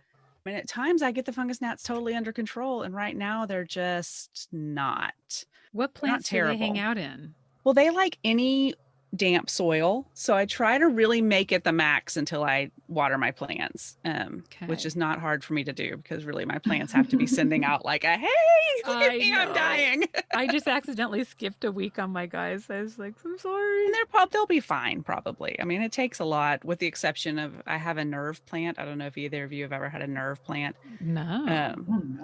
And at times I get the fungus gnats totally under control. And right now they're just not. What They're not plants do they hang terrible. out in? Well, they like any damp soil. So I try to really make it the max until I water my plants, which Okay. is not hard for me to do because really my plants have to be sending out like a, hey, look at I me, I'm know. dying. I just accidentally skipped a week on my guys. I was like, I'm sorry. And they'll be fine probably. I mean, it takes a lot with the exception of I have a nerve plant. I don't know if either of you have ever had a nerve plant. No.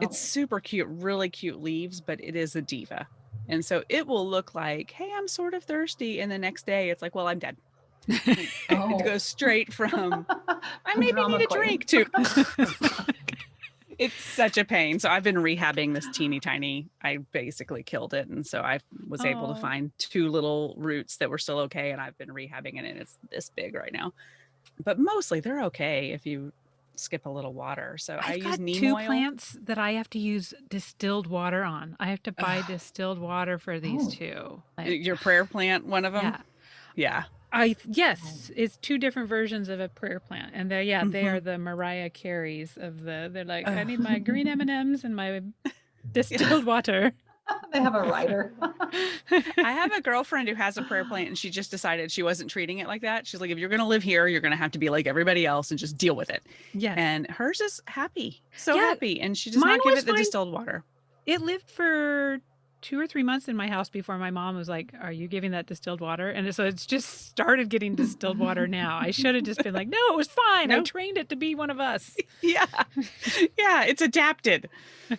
It's super cute, really cute leaves, but it is a diva. And so it will look like, hey, I'm sort of thirsty. And the next day it's like, well, I'm dead. It goes straight from, I maybe Drama need a queen. drink to, it's such a pain. So I've been rehabbing this teeny tiny, I basically killed it. And so I was able to Oh. find 2 little roots that were still okay. And I've been rehabbing it and it's this big right now. But mostly they're okay if you skip a little water. So I I've use got neem 2 oil. plants that I have to use distilled water on. I have to buy distilled water for these Oh. 2. Your prayer plant, one of them? Yeah. Yeah. Yes, it's 2 different versions of a prayer plant, and they Mhm. are the Mariah Careys of the. They're like, I Ugh. need my green M&Ms and my distilled water. They have a writer. I have a girlfriend who has a prayer plant and she just decided she wasn't treating it like that. She's like, if you're going to live here, you're going to have to be like everybody else and just deal with it. Yes, And hers is happy, so Yeah, happy. And she does mine not give was it the fine. distilled water. it lived for 2 or 3 months in my house before my mom was like, "Are you giving that distilled water?" And so it's just started getting distilled water now. I should have just been like, "No, it was fine. I Nope. trained it to be one of us." Yeah. Yeah. It's adapted.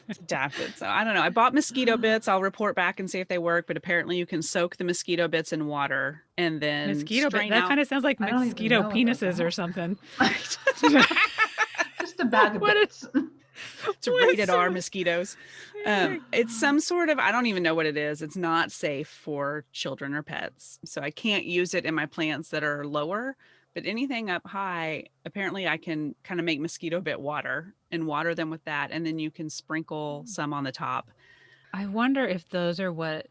It's adapted. So I don't know. I bought mosquito bits. I'll report back and see if they work. But apparently you can soak the mosquito bits in water and then Mosquito, but strain that out. kind of sounds like I don't even mosquito know about penises that. or something. Just a bag of What bits. It's What is rated R some- mosquitoes. It's some sort of, I don't even know what it is. It's not safe for children or pets. So I can't use it in my plants that are lower, but anything up high, apparently I can kind of make mosquito bit water and water them with that. And then you can sprinkle some on the top. I wonder if those are what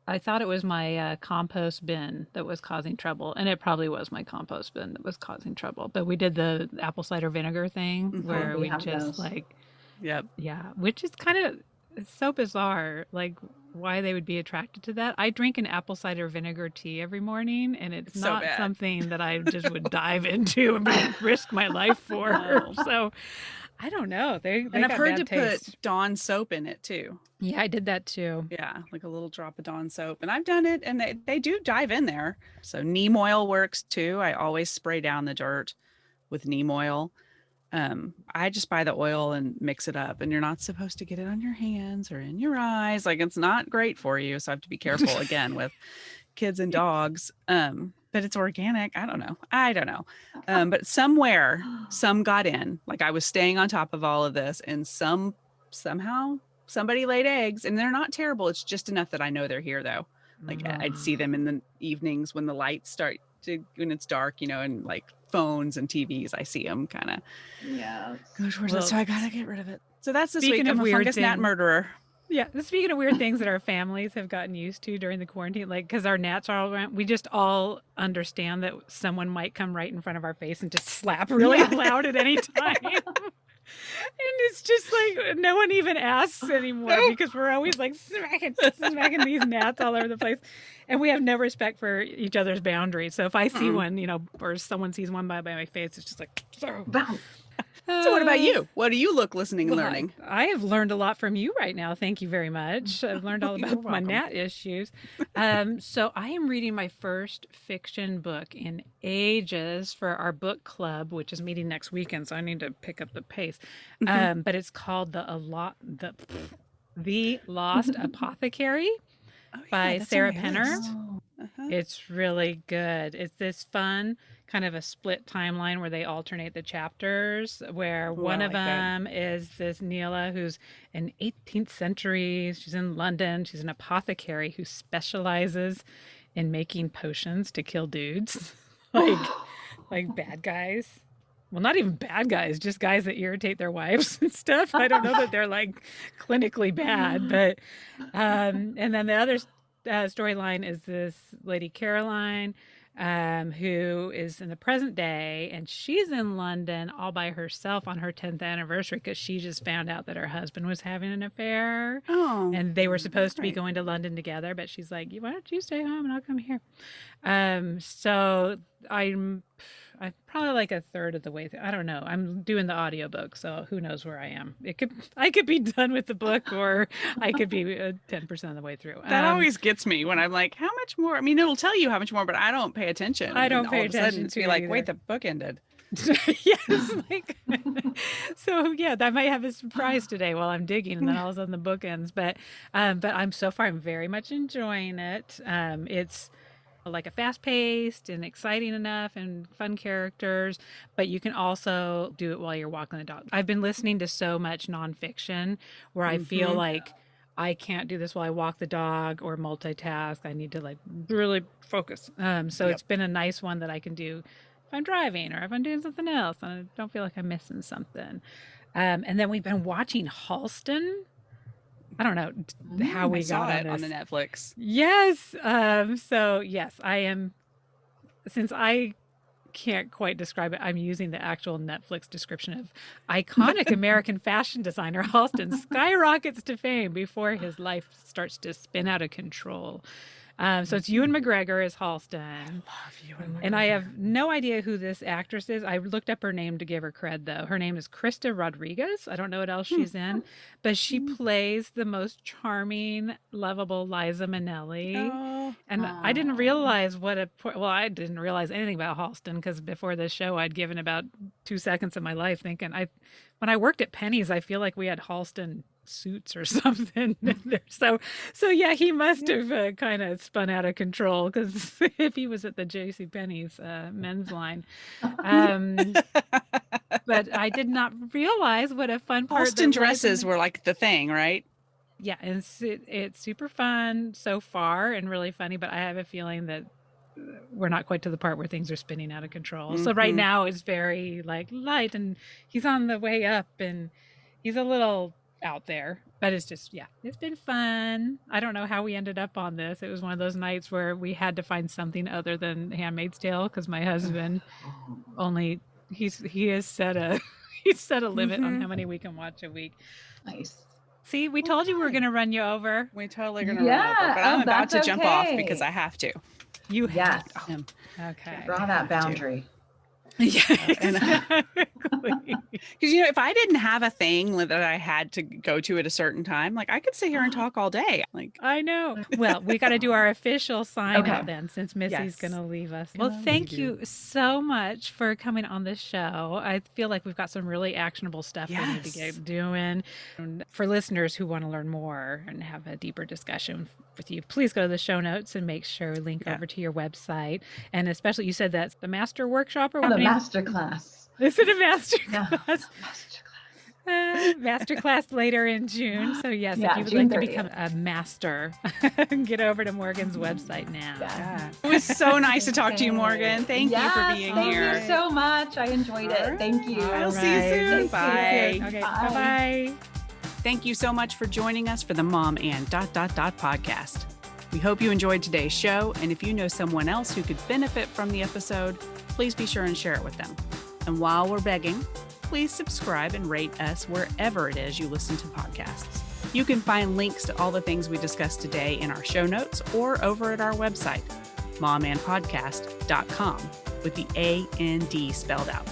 I thought it was my compost bin that was causing trouble, and it probably was my compost bin that was causing trouble. But we did the apple cider vinegar thing Mhm. where We we have just those. like, Yep. yeah, which is kind of it's so bizarre, like why they would be attracted to that. I drink an apple cider vinegar tea every morning, and it's It's so not bad. something that I just would dive into and risk my life for. No. So I don't know. They And I've got heard to bad taste. put Dawn soap in it too. Yeah, I did that too. Yeah, like a little drop of Dawn soap. And I've done it and they do dive in there. So neem oil works too. I always spray down the dirt with neem oil. I just buy the oil and mix it up, and you're not supposed to get it on your hands or in your eyes. Like it's not great for you. So I have to be careful again with kids and dogs. But it's organic. I don't know. But somewhere some got in. Like I was staying on top of all of this, and somehow somebody laid eggs, and they're not terrible. It's just enough that I know they're here though. Like I'd see them in the evenings when the lights start to, when it's dark, and like phones and TVs, I see them kind of Yeah. go towards Well, it. So I gotta get rid of it. So that's this speaking week. I'm of a weird fungus gnat things- murderer. Yeah, speaking of weird things that our families have gotten used to during the quarantine, like because our gnats are all around, we just all understand that someone might come right in front of our face and just slap really Yeah. loud at any time. it's just like no one even asks anymore because we're always like smacking these gnats all over the place. And we have no respect for each other's boundaries. So if I see one, or someone sees one by my face, it's just like, Wow. So what about you? What do you look, listening, and well, learning? I have learned a lot from you right now. Thank you very much. I've learned all You're about my welcome. gnat issues. So I am reading my first fiction book in ages for our book club, which is meeting next weekend. So I need to pick up the pace. But it's called The Lost Apothecary Oh, yeah, by that's on Sarah my Penner. list. Oh. Uh-huh. It's really good. It's this fun kind of a split timeline where they alternate the chapters, where Ooh, one I of like that. them is this Neela who's in 18th century. She's in London. She's an apothecary who specializes in making potions to kill dudes, like bad guys. Well, not even bad guys, just guys that irritate their wives and stuff. I don't know that they're like clinically bad, but and then the other storyline is this lady Caroline, who is in the present day, and she's in London all by herself on her 10th anniversary because she just found out that her husband was having an affair, Oh, and they were supposed to be right. going to London together, but she's like, "Why don't you stay home and I'll come here?" So I'm probably like a third of the way through. I don't know. I'm doing the audiobook, so who knows where I am. I could be done with the book, or I could be 10% of the way through. That always gets me when I'm like, how much more? I mean, it'll tell you how much more, but I don't pay attention. I And don't all pay of a sudden attention it's to be it like, either. wait, the book ended. Yes, like so. Yeah, I might have a surprise today while I'm digging, and then all of a sudden the book ends. But I'm so far I'm very much enjoying it. It's like a fast-paced and exciting enough and fun characters, but you can also do it while you're walking the dog. I've been listening to so much nonfiction where I feel like I can't do this while I walk the dog or multitask. I need to like really focus. So Yep. it's been a nice one that I can do if I'm driving or if I'm doing something else and I don't feel like I'm missing something. And then we've been watching Halston. I don't know how I we saw got it on on this. the Netflix. Yes. So yes, I am. Since I can't quite describe it, I'm using the actual Netflix description of iconic American fashion designer Halston skyrockets to fame before his life starts to spin out of control. So it's Ewan McGregor as Halston. Love you. And And I have no idea who this actress is. I looked up her name to give her cred, though. Her name is Krista Rodriguez. I don't know what else she's in, but she plays the most charming, lovable Liza Minnelli. Oh, And I didn't realize I didn't realize anything about Halston because before this show, I'd given about 2 seconds of my life thinking when I worked at Penny's, I feel like we had Halston suits or something. So yeah, he must have kind of spun out of control because if he was at the J.C. Penney's men's line. But I did not realize what a fun part. Halston dresses were like the thing, right? Yeah, and it's super fun so far and really funny, but I have a feeling that we're not quite to the part where things are spinning out of control. So right now it's very like light and he's on the way up and he's a little out there, but it's just, yeah, it's been fun. I don't know how we ended up on this. It was one of those nights where we had to find something other than Handmaid's Tale because my husband he has set a limit on how many we can watch a week. Nice. See, we told you we were going to run you over. We totally gonna run over, but I'm about to jump off because I have to. You have Yes. to. Okay. Draw that boundary. Yeah, And, exactly. Because if I didn't have a thing that I had to go to at a certain time, like I could sit here and talk all day. Like I know. Well, we got to do our official sign Okay. out then, since Missy's Yes. going to leave us. Gonna Well, thank leave you so much for coming on the show. I feel like we've got some really actionable stuff we need to Yes. get doing. And for listeners who want to learn more and have a deeper discussion with you, please go to the show notes and make sure to link over to your website. And especially, you said that's the master workshop or The what? master class. Is it a master No, class? Masterclass later in June. So yes, Yeah, if you would June like to 30th. become a master, get over to Morgan's website now. Yeah. it was so nice to talk to you, Morgan. Thank you for being thank here. you so much. I enjoyed it. All right. Thank you. I'll All see you soon. right. Bye. Okay, Bye. bye-bye. Thank you so much for joining us for the Mom and ... podcast. We hope you enjoyed today's show, and if you know someone else who could benefit from the episode, please be sure and share it with them. And while we're begging, please subscribe and rate us wherever it is you listen to podcasts. You can find links to all the things we discussed today in our show notes or over at our website, momandpodcast.com, with the A-N-D spelled out.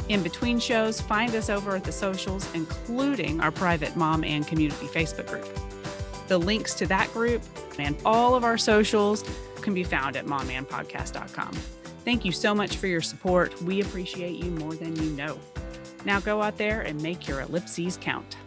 In between shows, find us over at the socials, including our private Mom and Community Facebook group. The links to that group and all of our socials can be found at momandpodcast.com. Thank you so much for your support. We appreciate you more than you know. Now go out there and make your ellipses count.